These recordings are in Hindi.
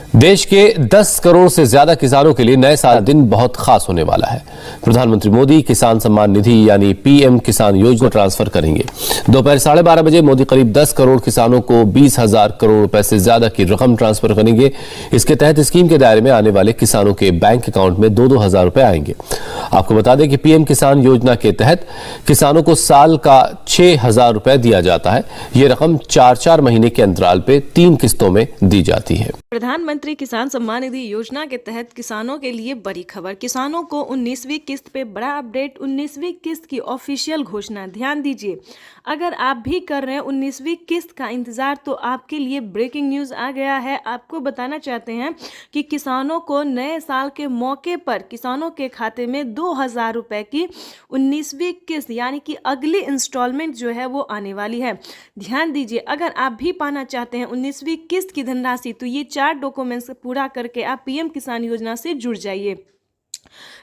देश के 10 करोड़ से ज्यादा किसानों के लिए नए साल दिन बहुत खास होने वाला है। प्रधानमंत्री मोदी किसान सम्मान निधि यानी पीएम किसान योजना ट्रांसफर करेंगे। दोपहर 12:30 बजे मोदी करीब 10 करोड़ किसानों को 20,000 करोड़ रुपए से ज्यादा की रकम ट्रांसफर करेंगे। इसके तहत स्कीम के दायरे में आने वाले किसानों के बैंक अकाउंट में 2-2 हजार रुपए आएंगे। आपको बता दें कि पीएम किसान योजना के तहत किसानों को साल का 6,000 रुपए दिया जाता है। ये रकम 4-4 महीने के अंतराल पे 3 किस्तों में दी जाती है। प्रधानमंत्री किसान सम्मान निधि योजना के तहत किसानों के लिए बड़ी खबर। किसानों को 19वीं किस्त पे बड़ा अपडेट। 19वीं किस्त की ऑफिशियल घोषणा। ध्यान दीजिए, अगर आप भी कर रहे हैं 19वीं किस्त का इंतजार तो आपके लिए ब्रेकिंग न्यूज आ गया है। आपको बताना चाहते हैं कि किसानों को नए साल के मौके पर किसानों के खाते में 2,000 रुपए की 19वीं किस्त यानी कि अगली इंस्टॉलमेंट जो है वो आने वाली है। ध्यान दीजिए, अगर आप भी पाना चाहते हैं 19वीं किस्त की धनराशि तो ये 4 डॉक्यूमेंट्स पूरा करके आप पीएम किसान योजना से जुड़ जाइए।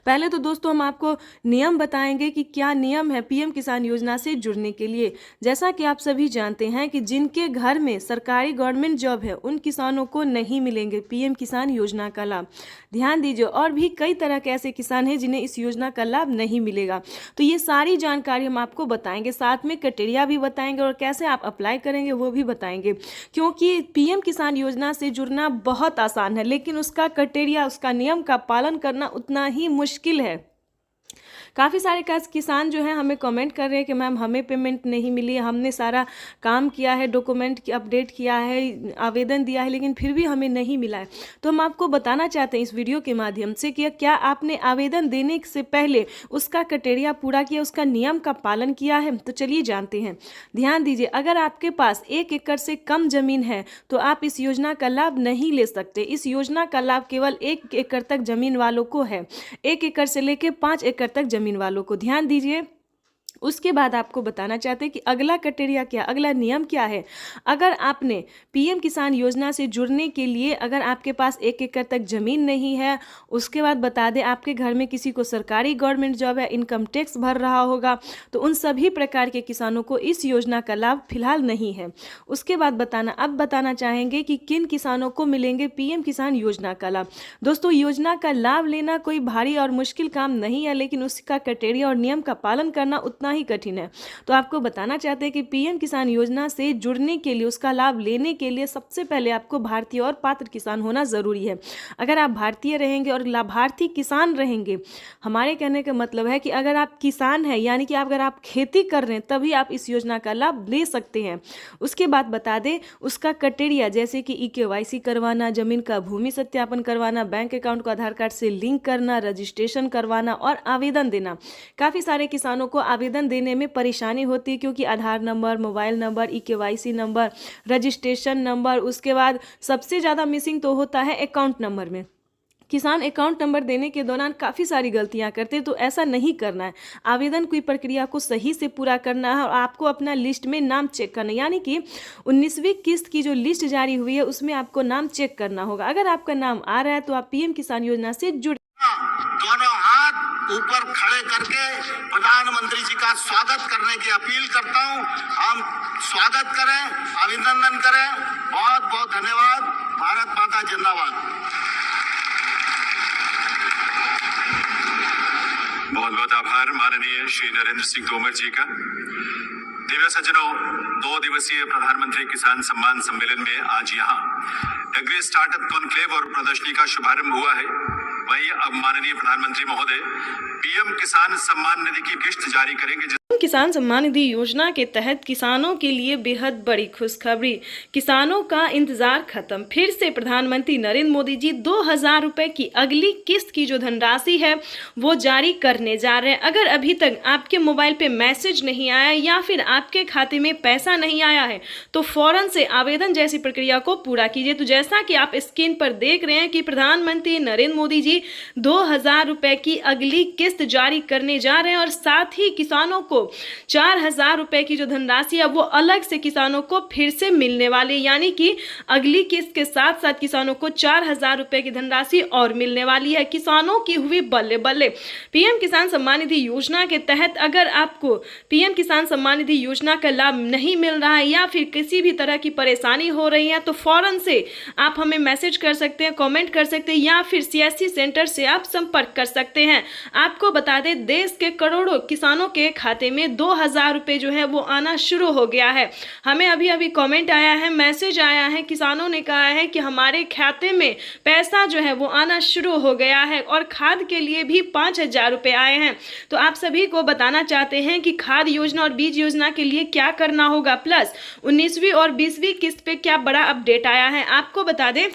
पहले तो दोस्तों हम आपको नियम बताएंगे कि क्या नियम है पीएम किसान योजना से जुड़ने के लिए। जैसा कि आप सभी जानते हैं कि जिनके घर में सरकारी गवर्नमेंट जॉब है उन किसानों को नहीं मिलेंगे पीएम किसान योजना का लाभ। ध्यान दीजिए, और भी कई तरह के ऐसे किसान हैं जिन्हें इस योजना का लाभ नहीं मिलेगा। तो ये सारी जानकारी हम आपको बताएंगे, साथ में क्राइटेरिया भी बताएंगे और कैसे आप अप्लाई करेंगे वो भी बताएंगे। क्योंकि पीएम किसान योजना से जुड़ना बहुत आसान है, लेकिन उसका क्राइटेरिया, उसका नियम का पालन करना उतना ही मुश्किल है। काफ़ी सारे किसान जो हैं हमें कमेंट कर रहे हैं कि मैम हमें पेमेंट नहीं मिली, हमने सारा काम किया है, डॉक्यूमेंट की अपडेट किया है, आवेदन दिया है, लेकिन फिर भी हमें नहीं मिला है। तो हम आपको बताना चाहते हैं इस वीडियो के माध्यम से कि क्या आपने आवेदन देने से पहले उसका क्राइटेरिया पूरा किया, उसका नियम का पालन किया है। तो चलिए जानते हैं। ध्यान दीजिए, अगर आपके पास 1 एकड़ से कम जमीन है तो आप इस योजना का लाभ नहीं ले सकते। इस योजना का लाभ केवल 1 एकड़ तक जमीन वालों को है, 1 एकड़ से लेकर 5 एकड़ तक जमीन वालों को। ध्यान दीजिए, उसके बाद आपको बताना चाहते हैं कि अगला क्राइटेरिया क्या, अगला नियम क्या है। अगर आपने पीएम किसान योजना से जुड़ने के लिए अगर आपके पास 1 एकड़ तक जमीन नहीं है, उसके बाद बता दें आपके घर में किसी को सरकारी गवर्नमेंट जॉब है, इनकम टैक्स भर रहा होगा, तो उन सभी प्रकार के किसानों को इस योजना का लाभ फिलहाल नहीं है। उसके बाद अब बताना चाहेंगे कि किन किसानों को मिलेंगे पीएम किसान योजना का लाभ। दोस्तों, योजना का लाभ लेना कोई भारी और मुश्किल काम नहीं है, लेकिन उसका क्राइटेरिया और नियम का पालन करना उतना ही कठिन है। तो आपको बताना चाहते हैं कि पीएम किसान योजना से जुड़ने के लिए, उसका लाभ लेने के लिए सबसे पहले आपको भारतीय और पात्र किसान होना जरूरी है। अगर आप भारतीय रहेंगे और लाभार्थी किसान रहेंगे, हमारे कहने का मतलब है कि अगर आप किसान हैं यानी कि अगर आप खेती कर रहे हैं तभी आप इस योजना का लाभ ले सकते हैं। उसके बाद बता दें उसका क्राइटेरिया, जैसे कि EKYC करवाना, जमीन का भूमि सत्यापन करवाना, बैंक अकाउंट को आधार कार्ड से लिंक करना, रजिस्ट्रेशन करवाना और आवेदन देना। काफी सारे किसानों को आवेदन देने में परेशानी होती है क्योंकि Aadhaar number, mobile number, EKYC number, registration number, उसके बाद सबसे ज़्यादा मिसिंग तो होता है अकाउंट नंबर में। किसान अकाउंट नंबर देने के दौरान काफ़ी सारी गलतियां करते हैं, तो ऐसा नहीं करना है। आवेदन की प्रक्रिया को सही से पूरा करना है और आपको अपना लिस्ट में नाम चेक करना है, यानी कि 19वीं किस्त की जो लिस्ट जारी हुई है उसमें आपको नाम चेक करना होगा। अगर आपका नाम आ रहा है तो आप पीएम किसान योजना से जुड़। दोनों हाथ ऊपर खड़े करके प्रधानमंत्री जी का स्वागत करने की अपील करता हूं। हम स्वागत करें, अभिनंदन करें। बहुत बहुत धन्यवाद। भारत माता जिंदाबाद। बहुत बहुत आभार माननीय श्री नरेंद्र सिंह तोमर जी का। दिव्य सज्जनों, 2 दिवसीय प्रधानमंत्री किसान सम्मान सम्मेलन में आज यहाँ एग्री स्टार्टअप कॉन्क्लेव और प्रदर्शनी का शुभारंभ हुआ है। वहीं अब माननीय प्रधानमंत्री महोदय पीएम किसान सम्मान निधि की किस्त जारी करेंगे। किसान सम्मान निधि योजना के तहत किसानों के लिए बेहद बड़ी खुशखबरी। किसानों का इंतजार खत्म। फिर से प्रधानमंत्री नरेंद्र मोदी जी 2,000 रुपए की अगली किस्त की जो धनराशि है वो जारी करने जा रहे हैं। अगर अभी तक आपके मोबाइल पे मैसेज नहीं आया या फिर आपके खाते में पैसा नहीं आया है तो फौरन से आवेदन जैसी प्रक्रिया को पूरा कीजिए। तो जैसा कि आप स्क्रीन पर देख रहे हैं कि प्रधानमंत्री नरेंद्र मोदी जी 2,000 रुपए की अगली किस्त जारी करने जा रहे हैं और साथ ही किसानों को 4,000 रुपए की जो धनराशि है वो अलग से किसानों को फिर से मिलने वाली, यानी कि अगली किस्त के साथ साथ किसानों को 4,000 रुपए की धनराशि और मिलने वाली है। किसानों की हुई बल्ले बल्ले। पीएम किसान सम्मान निधि योजना के तहत अगर आपको पीएम किसान सम्मान निधि योजना का लाभ नहीं मिल रहा है या फिर किसी भी तरह की परेशानी हो रही है तो फौरन से आप हमें मैसेज कर सकते हैं, कमेंट कर सकते हैं या फिर सीएससी सेंटर से आप संपर्क कर सकते हैं। आपको बता दें देश के करोड़ों किसानों के खाते में 2,000 रुपए जो है वो आना शुरू हो गया है। हमें अभी अभी कमेंट आया है, मैसेज आया है, किसानों ने कहा है कि हमारे खाते में पैसा जो है वो आना शुरू हो गया है और खाद के लिए भी 5,000 रुपए आए हैं। तो आप सभी को बताना चाहते हैं कि खाद योजना और बीज योजना के लिए क्या करना होगा, प्लस 19वीं और 20वीं किस्त पे क्या बड़ा अपडेट आया है। आपको बता दें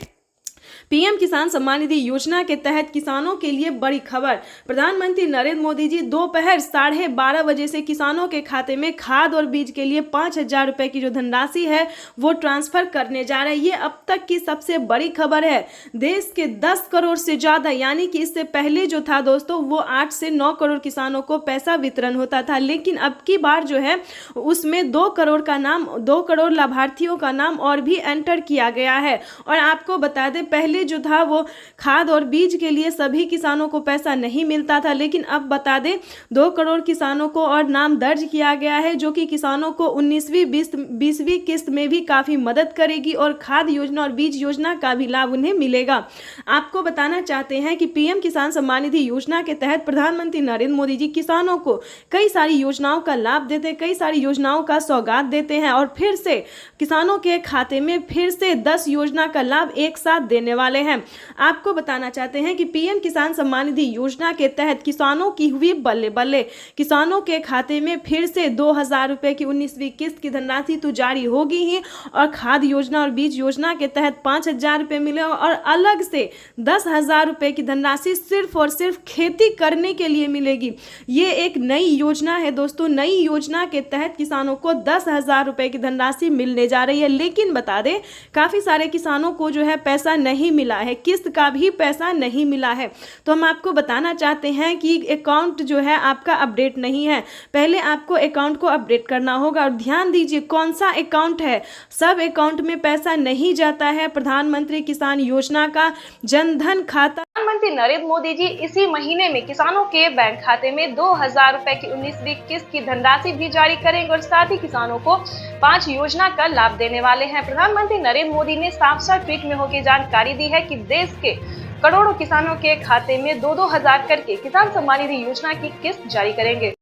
पीएम किसान सम्मान निधि योजना के तहत किसानों के लिए बड़ी खबर। प्रधानमंत्री नरेंद्र मोदी जी दोपहर 12:30 बजे से किसानों के खाते में खाद और बीज के लिए 5,000 रुपए की जो धनराशि है वो ट्रांसफर करने जा रहे हैं। ये अब तक की सबसे बड़ी खबर है। देश के 10 करोड़ से ज्यादा, यानी कि इससे पहले जो था दोस्तों वो 8 से 9 करोड़ किसानों को पैसा वितरण होता था, लेकिन अब की बार जो है उसमें 2 करोड़ लाभार्थियों का नाम और भी एंटर किया गया है। और आपको बता दें पहले जो था वो खाद और बीज के लिए सभी किसानों को पैसा नहीं मिलता था, लेकिन अब बता दें 2 करोड़ किसानों को और नाम दर्ज किया गया है, जो कि किसानों को 19वीं 20वीं किस्त में भी काफी मदद करेगी और खाद योजना और बीज योजना का भी लाभ उन्हें मिलेगा। आपको बताना चाहते हैं कि पीएम किसान सम्मान निधि योजना के तहत प्रधानमंत्री नरेंद्र मोदी जी किसानों को कई सारी योजनाओं का लाभ देते हैं, कई सारी योजनाओं का सौगात देते हैं और फिर से किसानों के खाते में फिर से 10 योजना का लाभ एक साथ देने वाले हैं। आपको बताना चाहते हैं कि पीएम किसान सम्मान निधि योजना के तहत किसानों की हुई बल्ले बल्ले। किसानों के खाते में फिर से 2,000 रुपए की 19वीं किस्त की धनराशि तो जारी होगी ही और खाद योजना और बीज योजना के तहत 5,000 रुपए मिले और अलग से 10,000 रुपए की धनराशि सिर्फ और सिर्फ खेती करने के लिए मिलेगी। ये एक नई योजना है दोस्तों। नई योजना के तहत किसानों को 10,000 रुपए की धनराशि मिलने जा रही है, लेकिन बता दें काफी सारे किसानों को जो है पैसा नहीं मिला है, किस्त का भी पैसा नहीं मिला है। तो हम आपको बताना चाहते हैं कि अकाउंट जो है आपका अपडेट नहीं है। पहले आपको अकाउंट को अपडेट करना होगा और ध्यान दीजिए कौन सा अकाउंट है। सब अकाउंट में पैसा नहीं जाता है। प्रधानमंत्री किसान योजना का जनधन खाता प्रधानमंत्री नरेंद्र मोदी जी इसी महीने में किसानों के बैंक खाते में 2,000 रुपए की 19वीं किस्त की धनराशि भी जारी करेंगे और साथ ही किसानों को 5 योजना का लाभ देने वाले हैं। प्रधानमंत्री नरेंद्र मोदी ने साफ-साफ ट्वीट में होकर जानकारी दी है कि देश के करोड़ों किसानों के खाते में 2-2 हजार करके किसान सम्मान निधि योजना की किस्त जारी करेंगे।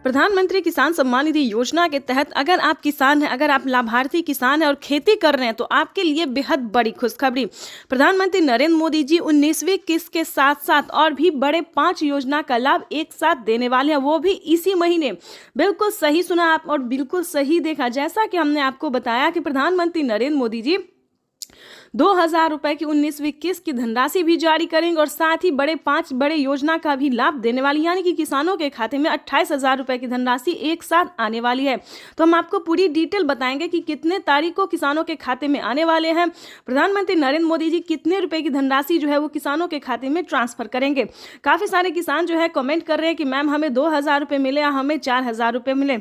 प्रधानमंत्री किसान सम्मान निधि योजना के तहत अगर आप किसान हैं, अगर आप लाभार्थी किसान हैं और खेती कर रहे हैं तो आपके लिए बेहद बड़ी खुशखबरी। प्रधानमंत्री नरेंद्र मोदी जी 19वीं किस्त के साथ साथ और भी बड़े 5 योजना का लाभ एक साथ देने वाले हैं, वो भी इसी महीने। बिल्कुल सही सुना आप और बिल्कुल सही देखा। जैसा कि हमने आपको बताया कि प्रधानमंत्री नरेंद्र मोदी जी 2,000 रुपए की 19वीं किस्त की धनराशि भी जारी करेंगे और साथ ही 5 बड़े योजना का भी लाभ देने वाली, यानी कि किसानों के खाते में 28,000 रुपए की धनराशि एक साथ आने वाली है। तो हम आपको पूरी डिटेल बताएंगे कि कितने तारीख को किसानों के खाते में आने वाले हैं। प्रधानमंत्री नरेंद्र मोदी जी कितने रुपए की धनराशि जो है वो किसानों के खाते में ट्रांसफर करेंगे। काफी सारे किसान जो है कमेंट कर रहे हैं कि मैम हमें 2,000 रुपए मिले या हमें 4,000 रुपए मिले।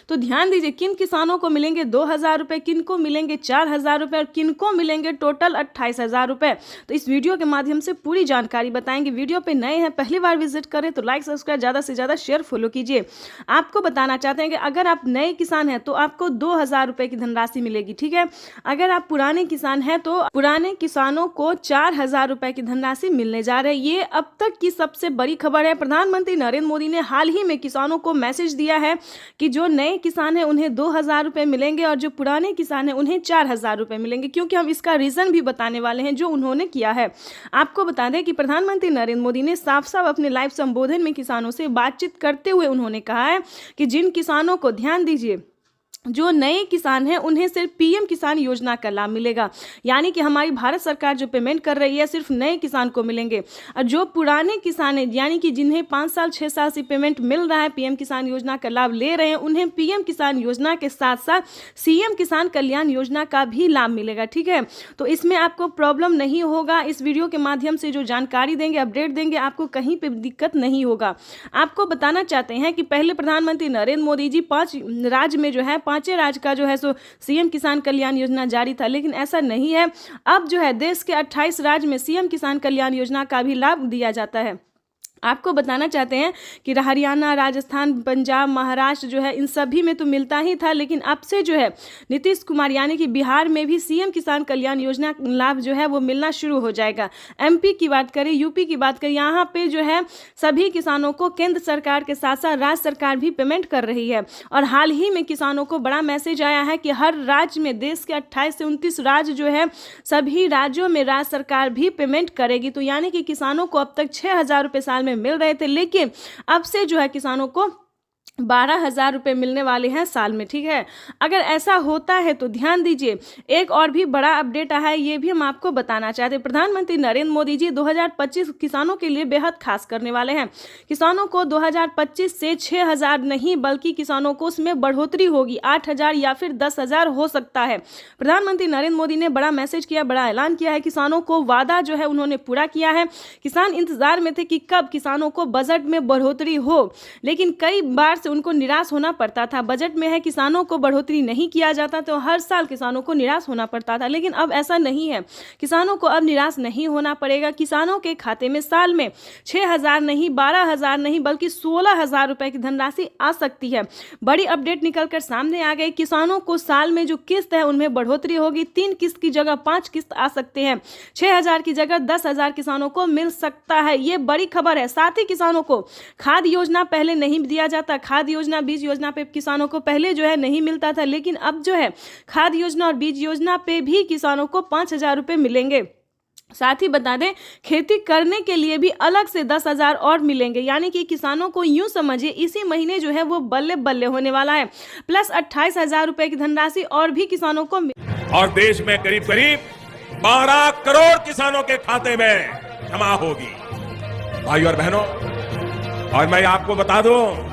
तो ध्यान दीजिए किन किसानों को मिलेंगे 2,000 रुपए, किन को मिलेंगे 4,000 रुपए और किन को मिलेंगे टोटल 28,000 रुपए। तो इस वीडियो के माध्यम से पूरी जानकारी बताएंगे। वीडियो पे नए हैं, पहली बार विजिट करें तो लाइक सब्सक्राइब ज़्यादा से ज़्यादा शेयर फॉलो कीजिए। आपको बताना चाहते हैं कि अगर आप नए किसान हैं तो आपको 2,000 रुपए की धनराशि मिलेगी, ठीक है। अगर आप पुराने किसान हैं तो पुराने किसानों को 4,000 रुपए की धनराशि मिलने जा रही है। ये अब तक की सबसे बड़ी खबर है। प्रधानमंत्री नरेंद्र मोदी ने हाल ही में किसानों को मैसेज दिया है कि जो नए किसान हैं उन्हें 2,000 रुपए मिलेंगे और जो पुराने किसान हैं उन्हें 4,000 रुपए मिलेंगे, क्योंकि हम इसका रीजन भी बताने वाले हैं जो उन्होंने किया है। आपको बता दें कि प्रधानमंत्री नरेंद्र मोदी ने साफ साफ अपने लाइव संबोधन में किसानों से बातचीत करते हुए उन्होंने कहा है कि जिन किसानों को, ध्यान दीजिए, जो नए किसान हैं उन्हें सिर्फ पीएम किसान योजना का लाभ मिलेगा, यानी कि हमारी भारत सरकार जो पेमेंट कर रही है सिर्फ नए किसान को मिलेंगे। और जो पुराने किसान हैं, यानी कि जिन्हें 5 साल 6 साल से पेमेंट मिल रहा है, पीएम किसान योजना का लाभ ले रहे हैं, उन्हें पीएम किसान योजना के साथ साथ सीएम किसान कल्याण योजना का भी लाभ मिलेगा। ठीक है, तो इसमें आपको प्रॉब्लम नहीं होगा। इस वीडियो के माध्यम से जो जानकारी देंगे, अपडेट देंगे, आपको कहीं पर दिक्कत नहीं होगा। आपको बताना चाहते हैं कि पहले प्रधानमंत्री नरेंद्र मोदी जी 5 राज्य में जो है 5 राज्य का जो है सो सीएम किसान कल्याण योजना जारी था, लेकिन ऐसा नहीं है। अब जो है देश के 28 राज्य में सीएम किसान कल्याण योजना का भी लाभ दिया जाता है। आपको बताना चाहते हैं कि हरियाणा, राजस्थान, पंजाब, महाराष्ट्र जो है इन सभी में तो मिलता ही था, लेकिन अब से जो है नीतीश कुमार यानी कि बिहार में भी सीएम किसान कल्याण योजना लाभ जो है वो मिलना शुरू हो जाएगा। एमपी की बात करें, यूपी की बात करें, यहाँ पे जो है सभी किसानों को केंद्र सरकार के साथ साथ राज्य सरकार भी पेमेंट कर रही है। और हाल ही में किसानों को बड़ा मैसेज आया है कि हर राज्य में, देश के 28 से 29 राज्य जो है सभी राज्यों में राज्य सरकार भी पेमेंट करेगी। तो यानी कि किसानों को अब तक 6,000 रुपये साल में मिल रहे थे, लेकिन अब से जो है किसानों को 12,000 रुपये मिलने वाले हैं साल में। ठीक है, अगर ऐसा होता है तो ध्यान दीजिए, एक और भी बड़ा अपडेट आया है, ये भी हम आपको बताना चाहते हैं। प्रधानमंत्री नरेंद्र मोदी जी 2025 किसानों के लिए बेहद खास करने वाले हैं। किसानों को 2025 से 6,000 नहीं बल्कि किसानों को उसमें बढ़ोतरी होगी, 8,000 या फिर 10,000 हो सकता है। प्रधानमंत्री नरेंद्र मोदी ने बड़ा मैसेज किया, बड़ा ऐलान किया है। किसानों को वादा जो है उन्होंने पूरा किया है। किसान इंतजार में थे कि कब किसानों को बजट में बढ़ोतरी हो, लेकिन कई बार से उनको निराश होना पड़ता था। बजट में है किसानों को बढ़ोतरी नहीं किया जाता तो हर साल किसानों को निराश होना पड़ता था, लेकिन अब ऐसा नहीं है। किसानों को अब निराश नहीं होना पड़ेगा। किसानों के खाते में साल में 6,000 नहीं, 12,000 नहीं बल्कि 16,000 रुपए की धनराशि आ सकती है। बड़ी अपडेट निकलकर सामने आ गई। किसानों को साल में जो किस्त है उनमें बढ़ोतरी होगी। 3 किस्त की जगह 5 किस्त आ सकते हैं। 6,000 की जगह 10,000 किसानों को मिल सकता है। ये बड़ी खबर है। साथ ही किसानों को खाद योजना पहले नहीं दिया जाता। खाद योजना, बीज योजना पे किसानों को पहले जो है नहीं मिलता था, लेकिन अब जो है खाद योजना और बीज योजना पे भी किसानों को 5,000 रुपये मिलेंगे। साथ ही बता दें, खेती करने के लिए भी अलग से 10,000 और मिलेंगे, यानी कि किसानों को यूं समझिए इसी महीने जो है वो बल्ले बल्ले होने वाला है। प्लस 28,000 रुपए की धनराशि और भी किसानों को और देश में करीब करीब 12 करोड़ किसानों के खाते में जमा होगी। भाइयों और बहनों, और मैं आपको बता दूं,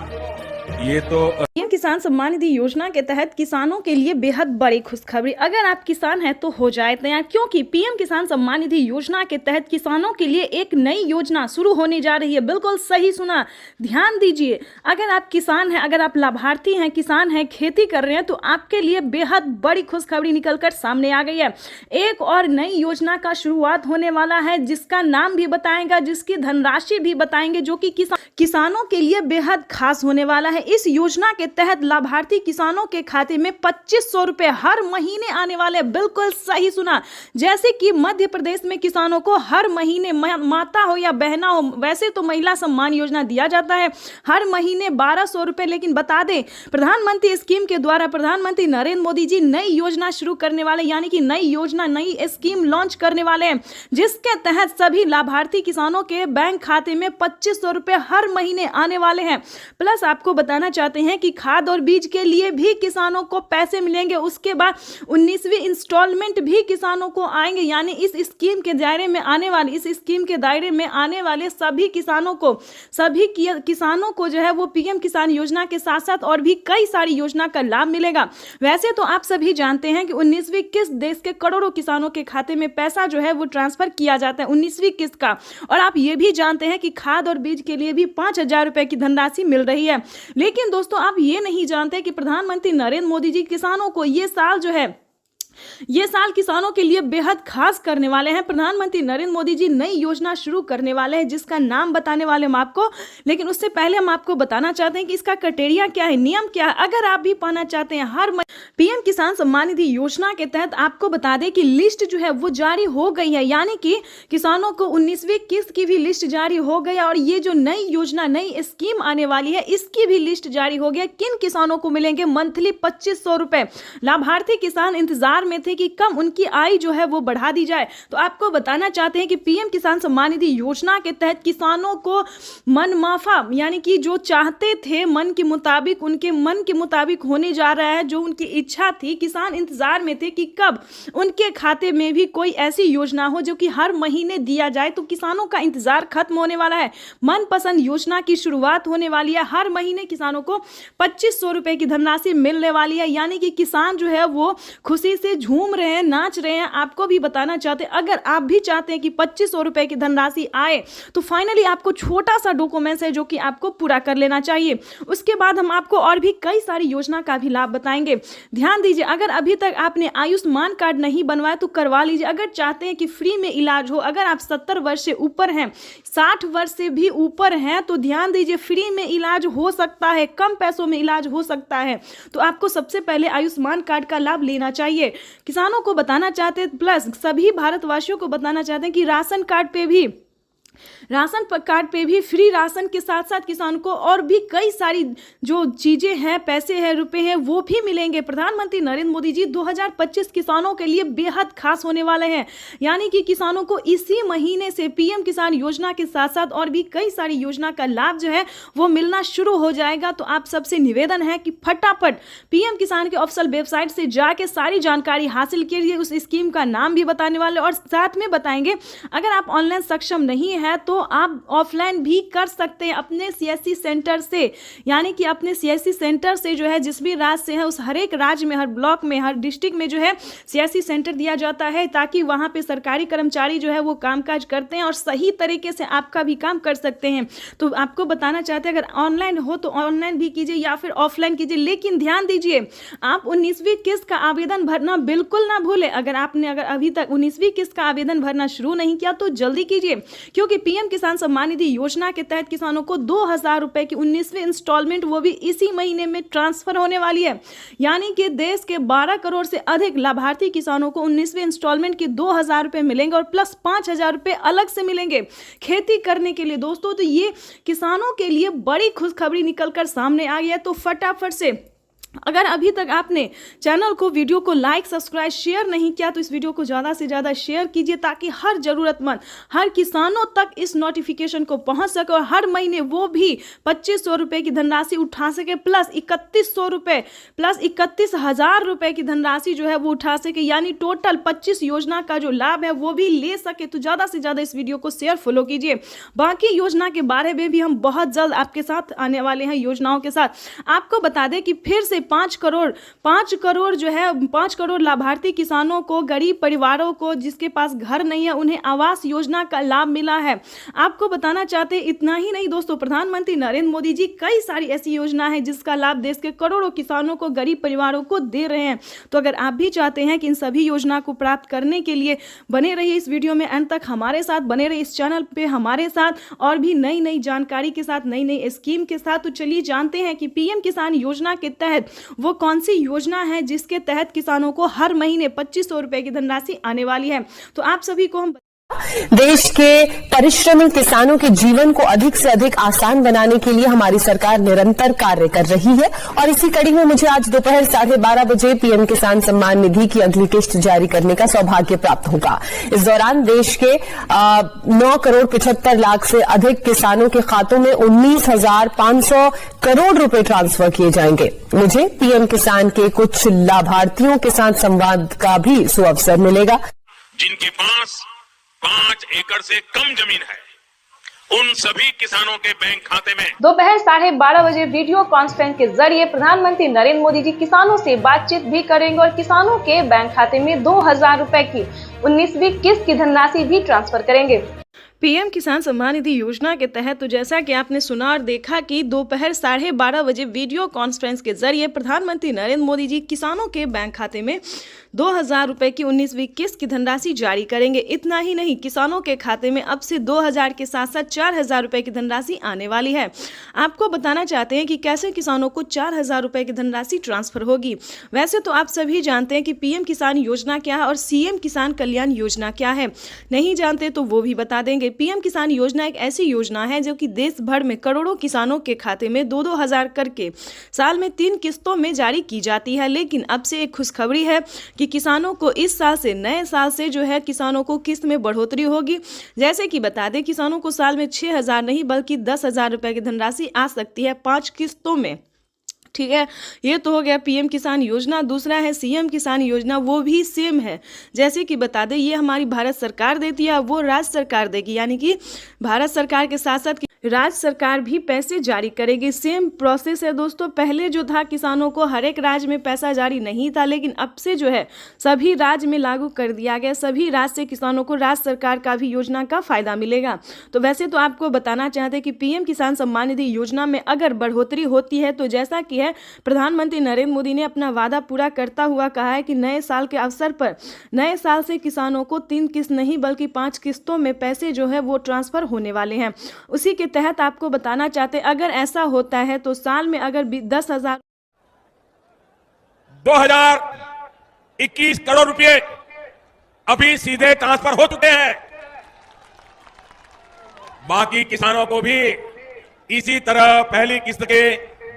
ये तो पीएम किसान सम्मान निधि योजना के तहत किसानों के लिए बेहद बड़ी खुशखबरी। अगर आप किसान हैं तो हो जाए तैयार, क्योंकि पीएम किसान सम्मान निधि योजना के तहत किसानों के लिए एक नई योजना शुरू होने जा रही है। बिल्कुल सही सुना, ध्यान दीजिए। अगर आप किसान हैं, अगर आप लाभार्थी हैं, किसान हैं, खेती कर रहे हैं, तो आपके लिए बेहद बड़ी खुशखबरी निकलकर सामने आ गई है। एक और नई योजना का शुरुआत होने वाला है, जिसका नाम भी बताएंगे, जिसकी धनराशि भी बताएंगे, जो कि किसानों के लिए बेहद खास होने वाला है। इस योजना के तहत लाभार्थी किसानों के खाते में 2,500 रुपए हर महीने आने वाले। बिल्कुल सही सुना। जैसे कि मध्य प्रदेश में किसानों को हर महीने, माता हो या बहना हो, वैसे तो महिला सम्मान योजना दिया जाता है हर महीने 1,200 रुपए, लेकिन बता दें प्रधानमंत्री स्कीम के द्वारा प्रधानमंत्री नरेंद्र मोदी जी नई योजना शुरू करने वाले, यानी कि नई योजना, नई स्कीम लॉन्च करने वाले हैं, जिसके तहत सभी लाभार्थी किसानों के बैंक खाते में 2,500 रुपए हर महीने आने वाले हैं। प्लस आपको बताना चाहते हैं कि खाद और बीज के लिए भी किसानों को पैसे मिलेंगे। उसके बाद 19वीं इंस्टॉलमेंट भी किसानों को आएंगे, यानी इस स्कीम के दायरे में आने वाले, इस स्कीम के दायरे में आने वाले सभी किसानों को जो है वो पीएम किसान योजना के साथ साथ और भी कई सारी योजना का लाभ मिलेगा। वैसे तो आप सभी जानते हैं कि 19वीं किस्त देश के करोड़ों किसानों के खाते में पैसा जो है वो ट्रांसफर किया जाता है 19वीं किस्त का। और आप ये भी जानते हैं कि खाद और बीज के लिए भी 5,000 रुपए की धनराशि मिल रही है। लेकिन दोस्तों, आप ये नहीं जानते कि प्रधानमंत्री नरेंद्र मोदी जी किसानों को ये साल किसानों के लिए बेहद खास करने वाले हैं। प्रधानमंत्री नरेंद्र मोदी जी नई योजना शुरू करने वाले हैं, जिसका नाम बताने वाले हम आपको, लेकिन उससे पहले हम आपको बताना चाहते हैं कि इसका क्राइटेरिया क्या है, नियम क्या है। अगर आप भी पाना चाहते हैं हर पीएम किसान सम्मान निधि योजना के तहत, आपको बता दें कि लिस्ट जो है वो जारी हो गई है, यानी कि किसानों को 19वीं किस्त की भी लिस्ट जारी हो गई, और ये जो नई योजना, नई स्कीम आने वाली है, इसकी भी लिस्ट जारी हो गई। किन किसानों को मिलेंगे मंथली 2,500 रुपए। लाभार्थी किसान इंतजार में थे कि कम उनकी आय जो है वो बढ़ा दी जाए। तो आपको बताना चाहते हैं कि पीएम किसान सम्मान निधि योजना के तहत किसानों को मन माफा यानी कि जो चाहते थे मन के मुताबिक, उनके मन के मुताबिक होने जा रहा है। जो उनकी इच्छा थी, किसान इंतजार में थे कि कब उनके खाते में भी कोई ऐसी योजना हो जो कि हर महीने दिया जाए। तो किसानों का इंतजार खत्म होने वाला है। मनपसंद योजना की शुरुआत होने वाली है। हर महीने किसानों को 2500 रुपए की धनराशि मिलने वाली है, यानी कि किसान जो है वो खुशी से झूम रहे हैं, नाच रहे हैं। आपको भी बताना चाहते हैं, अगर आप भी चाहते हैं कि 2500 रुपए की धनराशि आए तो फाइनली आपको छोटा सा डॉक्यूमेंट्स है जो कि आपको पूरा कर लेना चाहिए। उसके बाद हम आपको और भी कई सारी योजना का भी लाभ बताएंगे। ध्यान दीजिए, अगर अभी तक आपने आयुष्मान कार्ड नहीं बनवाया तो करवा लीजिए। अगर चाहते हैं कि फ्री में इलाज हो, अगर आप 70 वर्ष से ऊपर हैं, 60 वर्ष से भी ऊपर हैं, तो ध्यान दीजिए फ्री में इलाज हो सकता है, कम पैसों में इलाज हो सकता है। तो आपको सबसे पहले आयुष्मान कार्ड का लाभ लेना चाहिए। किसानों को बताना चाहते हैं, प्लस सभी भारतवासियों को बताना चाहते हैं कि राशन कार्ड पे भी फ्री राशन के साथ साथ किसान को और भी कई सारी जो चीजें हैं, पैसे हैं, रुपए हैं, वो भी मिलेंगे। प्रधानमंत्री नरेंद्र मोदी जी 2025 किसानों के लिए बेहद खास होने वाले हैं, यानी कि किसानों को इसी महीने से पीएम किसान योजना के साथ साथ और भी कई सारी योजना का लाभ जो है वो मिलना शुरू हो जाएगा। तो आप सबसे निवेदन है कि फटाफट पीएम किसान के ऑफिशियल वेबसाइट से जाके सारी जानकारी हासिल कीजिए। उस स्कीम का नाम भी बताने वाले और साथ में बताएंगे, अगर आप ऑनलाइन सक्षम नहीं है तो आप ऑफलाइन भी कर सकते हैं अपने सीएससी सेंटर से, यानी कि अपने सीएससी सेंटर से जो है जिस भी राज्य से है उस हर एक राज्य में, हर ब्लॉक में, हर डिस्ट्रिक्ट में जो है सीएससी सेंटर दिया जाता है, ताकि वहां पे सरकारी कर्मचारी जो है वो कामकाज करते हैं और सही तरीके से आपका भी काम कर सकते हैं। तो आपको बताना चाहते हैं, अगर ऑनलाइन हो तो ऑनलाइन भी कीजिए या फिर ऑफलाइन कीजिए, लेकिन ध्यान दीजिए आप 19वीं किस्त का आवेदन भरना बिल्कुल ना भूलें। अगर अभी तक 19वीं किस्त का आवेदन भरना शुरू नहीं किया तो जल्दी कीजिए, क्योंकि पीएम किसान सम्मान निधि योजना के तहत किसानों को 2000 रुपए की 19वीं इंस्टॉलमेंट वो भी इसी महीने में ट्रांसफर होने वाली है। यानी कि देश के 12 करोड़ से अधिक लाभार्थी किसानों को 19वीं इंस्टॉलमेंट के 2000 रुपए मिलेंगे और प्लस 5000 रुपए अलग से मिलेंगे खेती करने के लिए। दोस्तों, तो ये किसानों के लिए बड़ी खुशखबरी निकलकर सामने आ गई है। तो फटाफट से अगर अभी तक आपने चैनल को, वीडियो को लाइक, सब्सक्राइब, शेयर नहीं किया तो इस वीडियो को ज़्यादा से ज़्यादा शेयर कीजिए, ताकि हर ज़रूरतमंद, हर किसानों तक इस नोटिफिकेशन को पहुंच सके और हर महीने वो भी 2500 रुपये की धनराशि उठा सके, प्लस 3100 रुपये, प्लस 31,000 रुपये की धनराशि जो है वो उठा सके, यानी टोटल 25 योजना का जो लाभ है वो भी ले सके। तो ज़्यादा से ज़्यादा इस वीडियो को शेयर, फॉलो कीजिए। बाकी योजना के बारे में भी हम बहुत जल्द आपके साथ आने वाले हैं योजनाओं के साथ। आपको बता दें कि फिर से 5 करोड़ जो है 5 करोड़ लाभार्थी किसानों को, गरीब परिवारों को जिसके पास घर नहीं है, उन्हें आवास योजना का लाभ मिला है। आपको बताना चाहते हैं, इतना ही नहीं दोस्तों, प्रधानमंत्री नरेंद्र मोदी जी कई सारी ऐसी योजना है जिसका लाभ देश के करोड़ों किसानों को, गरीब परिवारों को दे रहे हैं। तो अगर आप भी चाहते हैं कि इन सभी योजना को प्राप्त करने के लिए बने रहिए इस वीडियो में अंत तक हमारे साथ, बने रहिए इस चैनल पे हमारे साथ और भी नई नई जानकारी के साथ, नई नई स्कीम के साथ। तो चलिए जानते हैं कि पीएम किसान योजना के तहत वो कौन सी योजना है जिसके तहत किसानों को हर महीने 2500 रुपए की धनराशि आने वाली है। तो आप सभी को हम देश के परिश्रमी किसानों के जीवन को अधिक से अधिक आसान बनाने के लिए हमारी सरकार निरंतर कार्य कर रही है और इसी कड़ी में मुझे आज दोपहर 12:30 बजे पीएम किसान सम्मान निधि की अगली किस्त जारी करने का सौभाग्य प्राप्त होगा। इस दौरान देश के 9 करोड़ 75 लाख से अधिक किसानों के खातों में 19,500 करोड़ रुपए ट्रांसफर किए जाएंगे। मुझे पीएम किसान के कुछ लाभार्थियों के साथ संवाद का भी सुअवसर मिलेगा। जिनके पास 5 एकड़ से कम जमीन है, उन सभी किसानों के बैंक खाते में दोपहर 12:30 बजे वीडियो कॉन्फ्रेंस के जरिए प्रधानमंत्री नरेंद्र मोदी जी किसानों से बातचीत भी करेंगे और किसानों के बैंक खाते में 2000 रुपए की 19वीं किस्त की धनराशि भी ट्रांसफर करेंगे। पीएम किसान सम्मान निधि योजना के तहत तो जैसा कि आपने सुना और देखा कि दोपहर 12:30 बजे वीडियो कॉन्फ्रेंस के जरिए प्रधानमंत्री नरेंद्र मोदी जी किसानों के बैंक खाते में 2000 रुपए की 19वीं किस्त की धनराशि जारी करेंगे। इतना ही नहीं, किसानों के खाते में अब से 2000 के साथ साथ 4000 रुपए की धनराशि आने वाली है। आपको बताना चाहते हैं कि कैसे किसानों को 4000 रुपए की धनराशि ट्रांसफर होगी। वैसे तो आप सभी जानते हैं कि पीएम किसान योजना क्या है और सीएम किसान कल्याण योजना क्या है। नहीं जानते तो वो भी बता देंगे। दें, पीएम किसान योजना एक ऐसी योजना है जो कि देश भर में करोड़ों किसानों के खाते में 2-2 हज़ार करके साल में 3 किस्तों में जारी की जाती है। लेकिन अब से एक खुशखबरी है कि किसानों को इस साल से, नए साल से जो है किसानों को किस्त में बढ़ोतरी होगी। जैसे कि बता दें, किसानों को साल में 6,000 नहीं बल्कि 10,000 रुपए की धनराशि आ सकती है 5 किस्तों में। ठीक है, ये तो हो गया पीएम किसान योजना। दूसरा है सीएम किसान योजना, वो भी सेम है। जैसे कि बता दें, ये हमारी भारत सरकार देती है, वो राज्य सरकार देगी, यानी कि भारत सरकार के साथ साथ राज्य सरकार भी पैसे जारी करेगी। सेम प्रोसेस है दोस्तों। पहले जो था किसानों को हर एक राज्य में पैसा जारी नहीं था, लेकिन अब से जो है सभी राज्य में लागू कर दिया गया। सभी राज्य से किसानों को राज्य सरकार का भी योजना का फायदा मिलेगा। तो वैसे तो आपको बताना चाहते हैं कि पीएम किसान सम्मान निधि योजना में अगर बढ़ोतरी होती है तो जैसा कि है प्रधानमंत्री नरेंद्र मोदी ने अपना वादा पूरा करता हुआ कहा है कि नए साल के अवसर पर नए साल से किसानों को 3 किस्त नहीं बल्कि 5 किस्तों में पैसे जो है वो ट्रांसफर होने वाले हैं। उसी के तहत आपको बताना चाहते हैं, अगर ऐसा होता है तो साल में अगर 10,000 2021 करोड़ रुपए अभी सीधे ट्रांसफर हो चुके हैं। बाकी किसानों को भी इसी तरह पहली किस्त के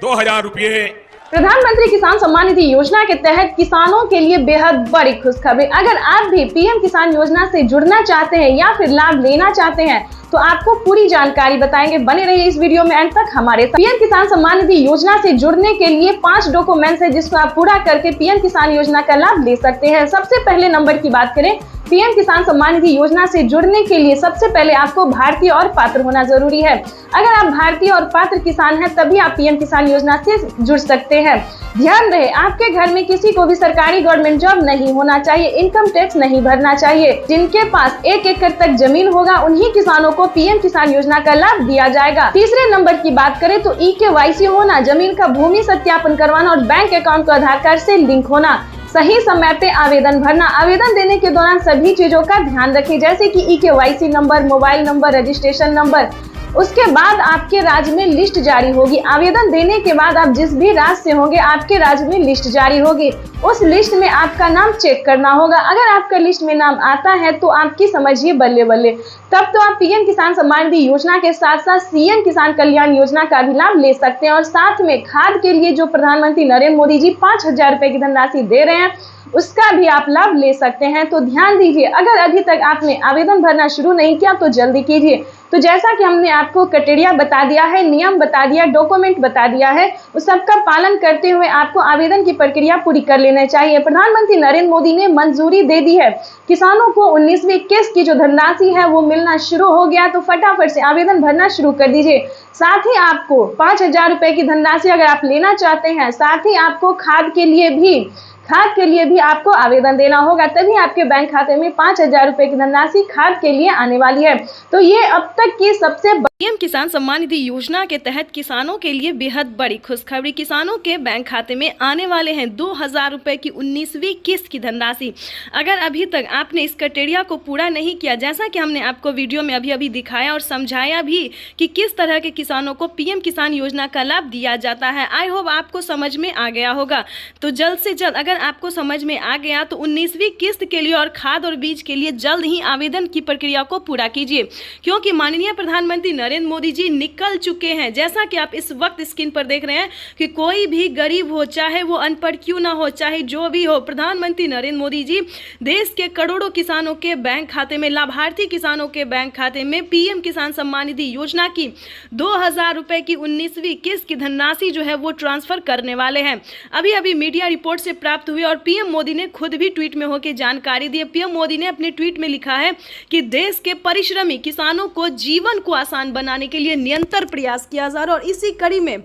2,000 रुपए। प्रधानमंत्री किसान सम्मान निधि योजना के तहत किसानों के लिए बेहद बड़ी खुशखबरी। अगर आप भी पीएम किसान योजना से जुड़ना चाहते हैं या फिर लाभ लेना चाहते हैं तो आपको पूरी जानकारी बताएंगे। बने रहिए इस वीडियो में अंत तक हमारे साथ। पीएम किसान सम्मान निधि योजना से जुड़ने के लिए 5 डॉक्यूमेंट्स है जिसको आप पूरा करके पीएम किसान योजना का लाभ ले सकते हैं। सबसे पहले नंबर की बात करें, पीएम किसान सम्मान निधि योजना से जुड़ने के लिए सबसे पहले आपको भारतीय और पात्र होना जरूरी है। अगर आप भारतीय और पात्र किसान हैं तभी आप पीएम किसान योजना से जुड़ सकते हैं। ध्यान रहे, आपके घर में किसी को भी सरकारी गवर्नमेंट जॉब नहीं होना चाहिए, इनकम टैक्स नहीं भरना चाहिए। जिनके पास 1 एकड़ तक जमीन होगा उन्हीं किसानों को पीएम किसान योजना का लाभ दिया जाएगा। तीसरे नंबर की बात करें तो ई-केवाईसी होना, जमीन का भूमि सत्यापन करवाना और बैंक अकाउंट को आधार कार्ड से लिंक होना, सही समय पे आवेदन भरना। आवेदन देने के दौरान सभी चीजों का ध्यान रखें, जैसे कि e-KYC number, mobile number, registration number. उसके बाद आपके राज्य में लिस्ट जारी होगी। आवेदन देने के बाद आप जिस भी राज्य से होंगे आपके राज्य में लिस्ट जारी होगी। उस लिस्ट में आपका नाम चेक करना होगा। अगर आपका लिस्ट में नाम आता है तो आपकी समझिए बल्ले बल्ले, तब तो आप पीएम किसान सम्मान निधि योजना के साथ साथ सीएम किसान कल्याण योजना का भी लाभ ले सकते हैं। और साथ में खाद के लिए जो प्रधानमंत्री नरेंद्र मोदी जी 5,000 रुपए की धनराशि दे रहे हैं उसका भी आप लाभ ले सकते हैं। तो ध्यान दीजिए, अगर अभी तक आपने आवेदन भरना शुरू नहीं किया तो जल्दी कीजिए। तो जैसा कि हमने आपको क्राइटेरिया बता दिया है, नियम बता दिया, डॉक्यूमेंट बता दिया है, उस सबका पालन करते हुए आपको आवेदन की प्रक्रिया पूरी कर लेना चाहिए। प्रधानमंत्री नरेंद्र मोदी ने मंजूरी दे दी है। किसानों को 19वीं किस्त की जो धनराशि है वो मिलना शुरू हो गया, तो फटाफट से आवेदन भरना शुरू कर दीजिए। साथ ही आपको 5,000 रुपए की धनराशि अगर आप लेना चाहते हैं, साथ ही आपको खाद के लिए भी आपको आवेदन देना होगा, तभी आपके बैंक खाते में 5,000 रुपए की धनराशि खाद के लिए आने वाली है। तो ये अब तक की सबसे पीएम किसान सम्मान निधि योजना के तहत किसानों के लिए बेहद बड़ी खुशखबरी। किसानों के बैंक खाते में आने वाले हैं 2,000 रुपए की 19वीं किस्त की धनराशि। अगर अभी तक आपने इस क्राइटेरिया को पूरा नहीं किया, जैसा कि हमने आपको वीडियो में अभी दिखाया और समझाया भी कि किस तरह के किसानों को पीएम किसान योजना का लाभ दिया जाता है, आई होप आपको समझ में आ गया होगा। तो जल्द से जल्द अगर आपको समझ में आ गया तो 19वीं किस्त के लिए और खाद और बीज के लिए जल्द ही आवेदन की प्रक्रिया को पूरा कीजिए, क्योंकि माननीय प्रधानमंत्री नरेंद्र मोदी जी निकल चुके हैं। जैसा कि आप इस वक्त स्क्रीन पर देख रहे हैं कि कोई भी गरीब हो, चाहे वो अनपढ़ क्यों ना हो, चाहे जो भी हो, प्रधानमंत्री नरेंद्र मोदी जी देश के करोड़ों किसानों के बैंक खाते में, लाभार्थी किसानों के बैंक खाते में पीएम किसान सम्मान निधि योजना की 2,000 रुपए की 19वीं किस्त की धनराशि जो है वो ट्रांसफर करने वाले हैं। अभी मीडिया रिपोर्ट से प्राप्त हुई और पीएम मोदी ने खुद भी ट्वीट में होकर जानकारी दी। पीएम मोदी ने अपने ट्वीट में लिखा है कि देश के परिश्रमी किसानों को जीवन को आसान बनाने के लिए निरंतर प्रयास किया जा रहा है और इसी कड़ी में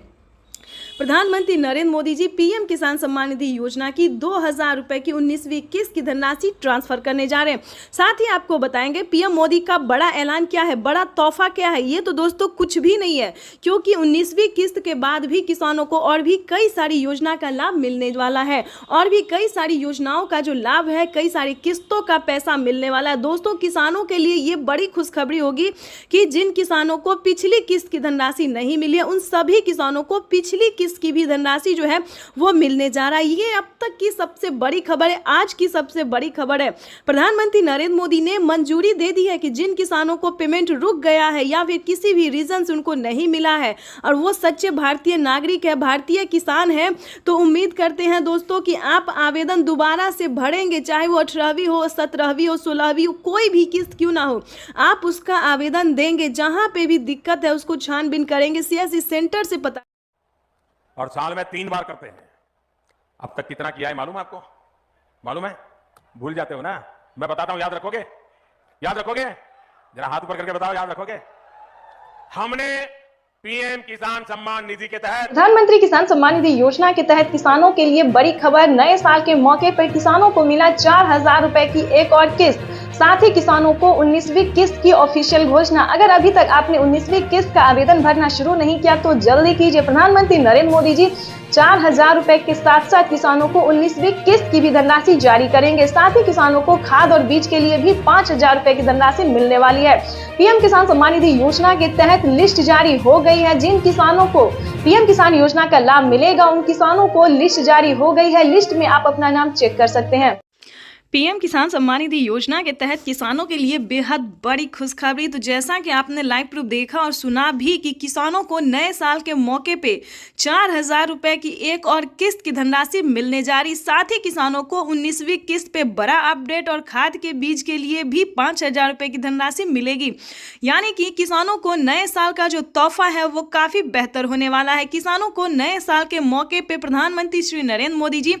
प्रधानमंत्री नरेंद्र मोदी जी पीएम किसान सम्मान निधि योजना की 2,000 रुपए की 19वीं किस्त की धनराशि ट्रांसफर करने जा रहे हैं। साथ ही आपको बताएंगे पीएम मोदी का बड़ा ऐलान क्या है, बड़ा तोहफा क्या है। ये तो दोस्तों कुछ भी नहीं है, क्योंकि 19वीं किस्त के बाद भी किसानों को और भी कई सारी योजना का लाभ मिलने वाला है और भी कई सारी योजनाओं का जो लाभ है, कई सारी किस्तों का पैसा मिलने वाला है। दोस्तों, किसानों के लिए ये बड़ी खुशखबरी होगी कि जिन किसानों को पिछली किस्त की धनराशि नहीं मिली है उन सभी किसानों को पिछली किस्त की भी धनराशि जो है वो मिलने जा रहा है। ये अब तक की सबसे बड़ी खबर है, आज की सबसे बड़ी खबर है। प्रधानमंत्री नरेंद्र मोदी ने मंजूरी दे दी है कि जिन किसानों को पेमेंट रुक गया है या फिर किसी भी रीजन से उनको नहीं मिला है और वो सच्चे भारतीय नागरिक है, भारतीय किसान है, तो उम्मीद करते हैं दोस्तों कि आप आवेदन दोबारा से भरेंगे, चाहे वो 18वीं हो, 17वीं हो, 16वीं हो, कोई भी किस्त क्यों ना हो, आप उसका आवेदन देंगे। जहां पे भी दिक्कत है उसको छानबीन करेंगे, सीएससी सेंटर से पता। और साल में 3 बार करते हैं। अब तक कितना किया है मालूम है आपको? मालूम है? भूल जाते हो ना? मैं बताता हूं, याद रखोगे? याद रखोगे? जरा हाथ ऊपर करके बताओ, याद रखोगे? हमने पीएम किसान सम्मान निधि के तहत, प्रधानमंत्री किसान सम्मान निधि योजना के तहत किसानों के लिए बड़ी खबर। नए साल के मौके पर किसानों को मिला 4000 रुपए की एक और किस्त। साथ ही किसानों को 19वीं किस्त की ऑफिशियल घोषणा। अगर अभी तक आपने 19वीं किस्त का आवेदन भरना शुरू नहीं किया तो जल्दी कीजिए। प्रधानमंत्री नरेंद्र मोदी जी 4000 रुपए के साथ साथ किसानों को 19वीं किस्त की भी धनराशि जारी करेंगे। साथ ही किसानों को खाद और बीज के लिए भी 5000 रुपए की धनराशि मिलने वाली है। पीएम किसान सम्मान निधि योजना के तहत लिस्ट जारी हो गई है। जिन किसानों को पीएम किसान योजना का लाभ मिलेगा उन किसानों को लिस्ट जारी हो गई है। लिस्ट में आप अपना नाम चेक कर सकते हैं। पीएम किसान सम्मान निधि योजना के तहत किसानों के लिए बेहद बड़ी खुशखबरी। तो जैसा कि आपने लाइव प्रूफ देखा और सुना भी कि किसानों को नए साल के मौके पे 4000 रुपए की एक और किस्त की धनराशि मिलने जा रही। साथ ही किसानों को 19वीं किस्त पे बड़ा अपडेट और खाद के बीज के लिए भी 5000 रुपए की धनराशि मिलेगी। यानी कि किसानों को नए साल का जो तोहफा है वो काफ़ी बेहतर होने वाला है। किसानों को नए साल के मौके पे प्रधानमंत्री श्री नरेंद्र मोदी जी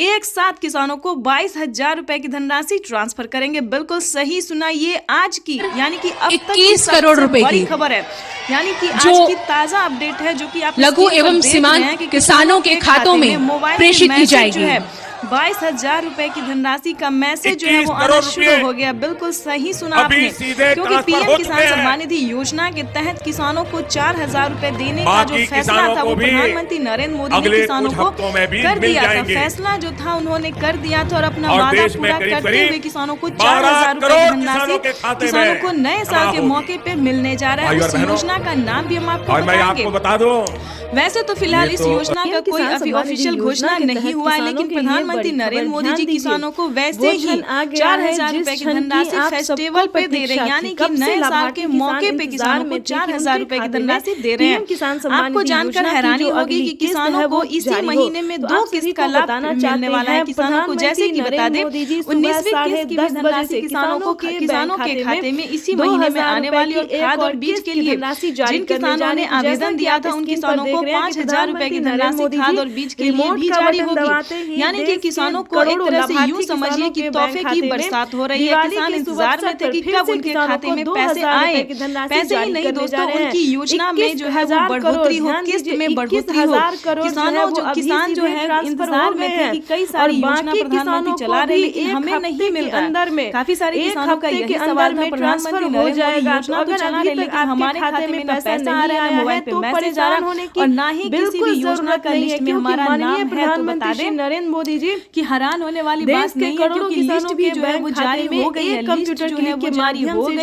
एक साथ किसानों को 22000 रुपए की धनराशि ट्रांसफर करेंगे। बिल्कुल सही सुना, ये आज की यानी कि अब तक 21 करोड़ रुपए की खबर है। यानी कि आज की ताजा अपडेट है जो कि आप लघु एवं सीमांत किसानों के खातों में प्रेषित की जाएगी। 22000 रुपए की धनराशि का मैसेज जो है वो आना शुरू हो गया। बिल्कुल सही सुना आपने, क्योंकि पीएम किसान सम्मान निधि योजना के तहत किसानों को 4000 रुपए देने का जो फैसला था वो प्रधानमंत्री नरेंद्र मोदी ने किसानों को कर दिया था। फैसला जो था उन्होंने कर दिया था और अपना वादा पूरा करते हुए किसानों को 4000 रुपए की धनराशि किसानों को नए साल के मौके पे मिलने जा रहा है। इस योजना का नाम भी हम आपको बता दें। वैसे तो फिलहाल इस योजना का कोई अभी ऑफिशियल घोषणा नहीं हुआ है, लेकिन प्रधानमंत्री नरेंद्र मोदी जी किसानों को वैसे ही 4000 रुपए की धनराशि फेस्टिवल पे दे रहे हैं। यानी कि नए साल के मौके पे किसानों को 4000 रुपए की धनराशि दे रहे हैं। आपको जानकर हैरानी होगी कि किसानों को इसी महीने में 2 किस्त का लाभ मिलने वाला है। किसानों को जैसे कि बता दें 19वीं किस्त की धनराशि किसानों के खाते में इसी महीने में आने वाली और खाद और बीज के लिए जिन किसानों ने आवेदन दिया था उन किसानों को 5000 रुपए की धनराशि खाद और बीज के लिए भी जारी होगी। यानी कि किसानों को एक तरह से यूं समझिए कि तोहफे की बरसात हो रही है। किसान इंतजार में थे कि कब उनके खाते में पैसे आए। पैसे ही नहीं दोस्तों, उनकी योजना में जो है वो बढ़ोतरी हो, किस्त में बढ़ोतरी हो। किसान जो है इंतजार में थे कि कई सारी योजना प्रधानमंत्री चला रहे लेकिन हमें नहीं मिल रहा है। काफी सारे किसानों का यही सवाल था, प्रधानमंत्री नरेंद्र मोदी योजना तो चला रहे लेकिन हमारे खाते में ना पैसा आ रहा है, मोबाइल पे मैसेज आ रहा है और ना ही किसी भी योजना का लिस्ट में हमारा नाम है। तो बता दें नरेंद्र मोदी जी कि हैरान होने वाली बात नहीं है, क्योंकि लिस्ट भी जो है वो जारी हो गई है। कंप्यूटर जो है वो जारी हो गई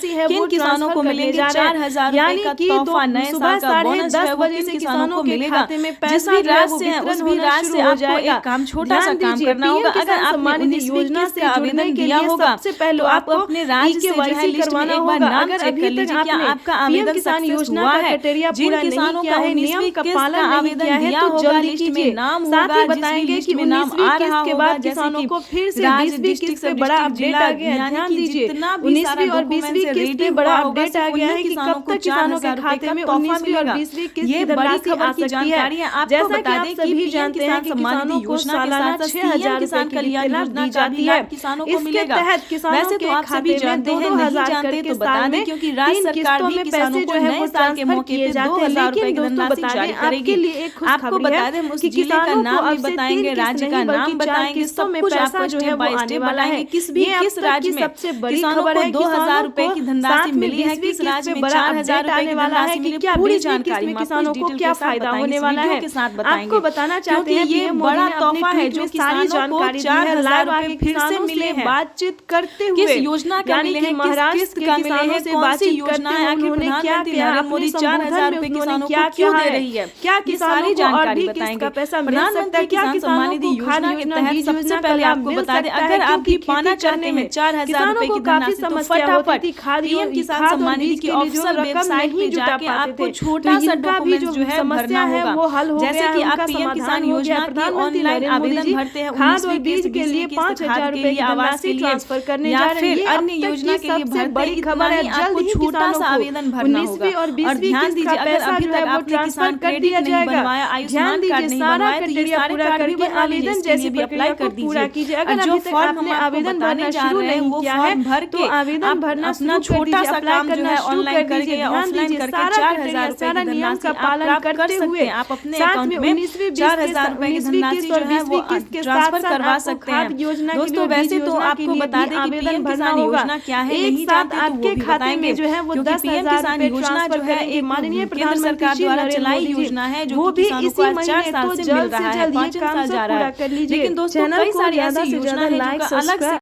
है। किन किसानों को मिलेंगे 4000 रुपए का तोहफा, नए साल का बोनस है वो किन किसानों को मिलेगा। जिस भी राज्य से है उस भी राज्य से आपको एक काम, छोटा सा काम करना होगा। अगर आपने 19वीं किस्त का आवेदन दिया होगा सबसे पहले तो आप अपने राज्य से जो है लिस्ट में एक बार नाम चेक कर लीजिए क्या आपका आवेदन सक्सेस हुआ है। जिन किसानों का 19वीं किस्त का आवेदन दिया होगा लिस्ट में नाम होगा, बताएंगे कि में नाम आ रहा के बाद किसानों को फिर से 20वीं किस्त से बड़ा अपडेट आ गया है। ध्यान दीजिए 19वीं और 20वीं किस्त पे बड़ा अपडेट आ गया है कि कब तक किसानों के खाते में 19वीं और 20वीं किस्त की धनराशि आ सकती है। जैसा कि आप सभी जानते हैं कि किसानों को सालाना 6000 किसान कल्याण योजना जाती है। किसानों को मिलेगा किसानों के खाते में 2000 करके बता दें, क्योंकि राज्य सरकार भी किसानों को नए साल के मौके पे 2000 रुपए की धनराशि जारी करेगी। आपको बता दें उस जिले का नाम भी बताएंगे, राज्य का नाम बताएंगे, सब कुछ आपको जो है वो आने वाला है। किस राज्य में सबसे बड़ी खबर है 2000 रुपए की धनराशि मिली है, किस राज्य में 4000 रुपए की धनराशि मिली है, पूरी जानकारी किसानों को क्या फायदा होने वाला है के साथ बताएंगे। आपको बताना चाहते हैं ये बड़ा तोहफा है जो सारी जानकारी 4000 रुपए फिर से मिले हैं। बातचीत करते हुए किस योजना का मिले हैं, महाराष्ट्र के किसानों से बातचीत करना है, आखिर प्रधानमंत्री नरेंद्र मोदी 4000 रुपए किसानों को क्यों दे रही है, क्या किसानी जानकारी बताएंगे। पैसा मिल सकता है, क्या किसानों को योजना के तहत सबसे पहले आपको बता दें, अगर आप भी पाना चाहते हैं 4000 रुपए की धनराशि तो फटाफट पीएम किसान सम्मान निधि की ऑफिशियल वेबसाइट पे जाके आपको छोटा सा डॉक्यूमेंट जो है भरना होगा। जैसे कि आप पीएम किसान योजना के ऑनलाइन आवेदन भरते हैं, खाद और बीज के लिए 5000 रुपए की आवास के लिए ट्रांसफर करने जा रहे हैं, अन्य योजना के लिए भरते बड़ी खबर है, आपको छोटा सा आवेदन भरना होगा। और ध्यान दीजिए, अगर अभी तक आपने किसान क्रेडिट नहीं बनवाया, आयुष्मान कार्ड नहीं बनवाया, तो ये सारे कार्ड भी आवेदन जैसे भी अप्लाई कर दीजिए। अगर जो फॉर्म हम आवेदन भरने जा रहे हैं वो फॉर्म भर के आवेदन भरना अपना छोटा सा काम जो है ऑनलाइन करके या ऑफलाइन करके 4000 रुपए की नियम का पालन करते हुए आप अपने अकाउंट में 4000 रुपए की धनराशि जो है वो ट्रांसफर करवा सकते हैं। दोस्तों वैसे तो आपको बता दें कि पीएम किसान योजना क्या है, नहीं जानते तो वो भी बताएंगे जो है वो 10,000 किसान योजना जो है एक माननीय केंद्र सरकार द्वारा चलाई योजना है जो कि किसानों को 4 साल से मिल रहा है, 5 साल जा रहा है। लेकिन दोस्तों कई सारी ऐसी योजना है जो अलग से